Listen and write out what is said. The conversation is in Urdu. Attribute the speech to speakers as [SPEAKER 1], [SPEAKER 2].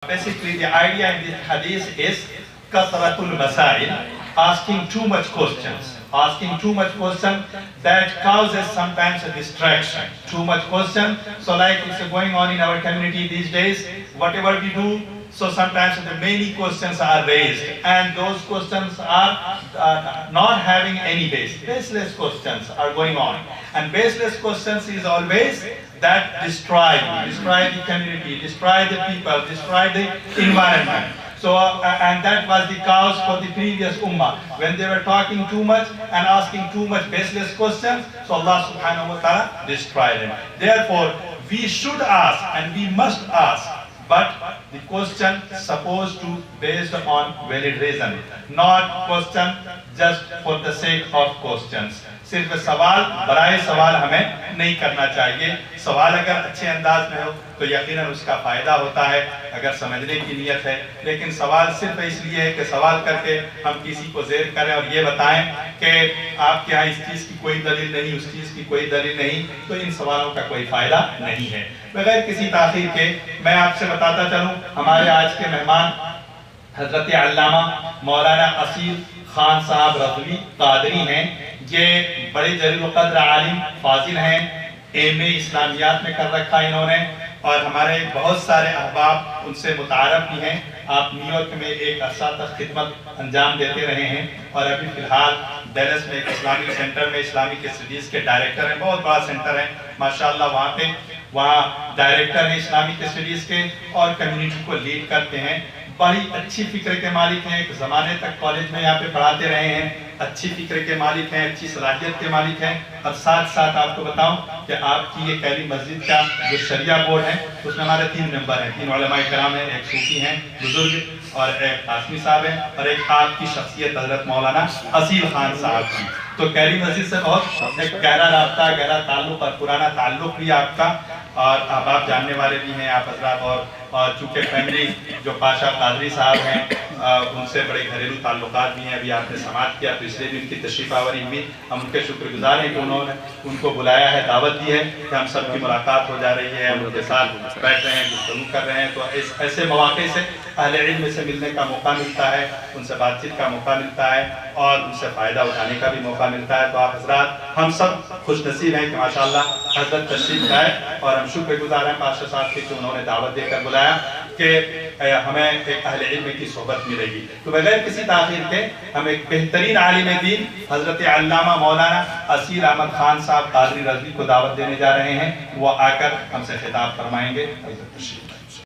[SPEAKER 1] Basically, the idea in this hadith is kathratul masail, asking too much questions. Asking too much question that causes sometimes a distraction. Too much question. So like it's going on in our community these days, whatever we do, so sometimes the many questions are raised, and those questions are not having any base. Baseless questions are going on, and baseless questions is always that destroy the community, destroy the people, destroy the environment. So, and that was the cause for the previous ummah. When they were talking too much and asking too much baseless questions, so Allah subhanahu wa ta'ala destroyed them. Therefore, we should ask and we must ask, but the question supposed to based on valid reason, not question just for the sake of questions. صرف سوال برائے سوال ہمیں نہیں کرنا چاہیے. سوال اگر اچھے انداز میں ہو تو یقیناً اس کا فائدہ ہوتا ہے اگر سمجھنے کی نیت ہے, لیکن سوال صرف اس لیے ہے کہ سوال کر کے ہم کسی کو زیر کریں اور یہ بتائیں کہ آپ کے ہاں اس چیز کی کوئی دلیل نہیں, اس چیز کی کوئی دلیل نہیں, تو ان سوالوں کا کوئی فائدہ نہیں ہے. بغیر کسی تاخیر کے میں آپ سے بتاتا چلوں, ہمارے آج کے مہمان حضرت علامہ مولانا اصیل خان صاحب رضوی قادری ہیں. یہ بڑے جلیل القدر عالم فاضل ہیں, ایم اے اسلامیات میں کر رکھا انہوں نے, اور ہمارے بہت سارے احباب ان سے متعارف بھی ہیں. آپ نیو یارک میں ایک عرصہ تک خدمت انجام دیتے رہے ہیں, اور ابھی فی الحال ڈیلس میں ایک اسلامک سینٹر میں اسلامک اسٹڈیز کے ڈائریکٹر ہیں. بہت بڑا سینٹر ہے ماشاءاللہ وہاں ڈائریکٹر ہیں اسلامک اسٹڈیز کے, اور کمیونٹی کو لیڈ کرتے ہیں. بڑی اچھی فکر کے مالک ہیں, ایک زمانے تک کالج میں یہاں پہ پڑھاتے رہے ہیں. اچھی فکر کے مالک ہیں, اچھی صلاحیت کے مالک ہیں. اور ساتھ ساتھ آپ کو بتاؤں کہ آپ کی یہ کیلی مسجد کا جو شریعہ بورڈ ہے اس میں ہمارے 3 ممبر ہیں, 3 علماء کرام ہیں, ایک صوفی ہیں بزرگ, اور ایک قاسمی صاحب ہیں, اور ایک آپ کی شخصیت حضرت مولانا اصیل خان صاحب کی. تو کیلی مسجد سے بہت ایک گہرا رابطہ, گہرا تعلق اور پرانا تعلق بھی آپ کا, اور آپ جاننے والے بھی ہیں آپ حضرات. اور چونکہ فیملی جو پاشا قادری صاحب ہیں ان سے بڑے گھریلو تعلقات بھی ہیں, ابھی آپ نے سماعت کیا تو اس لیے بھی ان کی تشریف آوری ہوئی. ہم ان کے شکر گزار ہیں کہ انہوں نے ان کو بلایا ہے, دعوت دی ہے کہ ہم سب کی ملاقات ہو جا رہی ہے, ہم ان کے ساتھ بیٹھ رہے ہیں, گفتگو کر رہے ہیں. تو ایسے مواقع سے اہل علم سے ملنے کا موقع ملتا ہے, ان سے بات چیت کا موقع ملتا ہے, اور ان سے فائدہ اٹھانے کا بھی موقع ملتا ہے. تو آپ حضرات ہم سب خوش نصیب ہیں کہ ماشاءاللہ حضرت تشریف لائے, اور ہم شکر گزار ہیں پاشا صاحب کے کہ انہوں نے دعوت دے کر بلایا کہ ہمیں ایک اہل علم کی صحبت ملے گی. تو بغیر کسی تاخیر کے ہم ایک بہترین عالم دین حضرت علامہ مولانا اصیل احمد خان صاحب قادری رضوی کو دعوت دینے جا رہے ہیں. وہ آ کر ہم سے خطاب فرمائیں گے.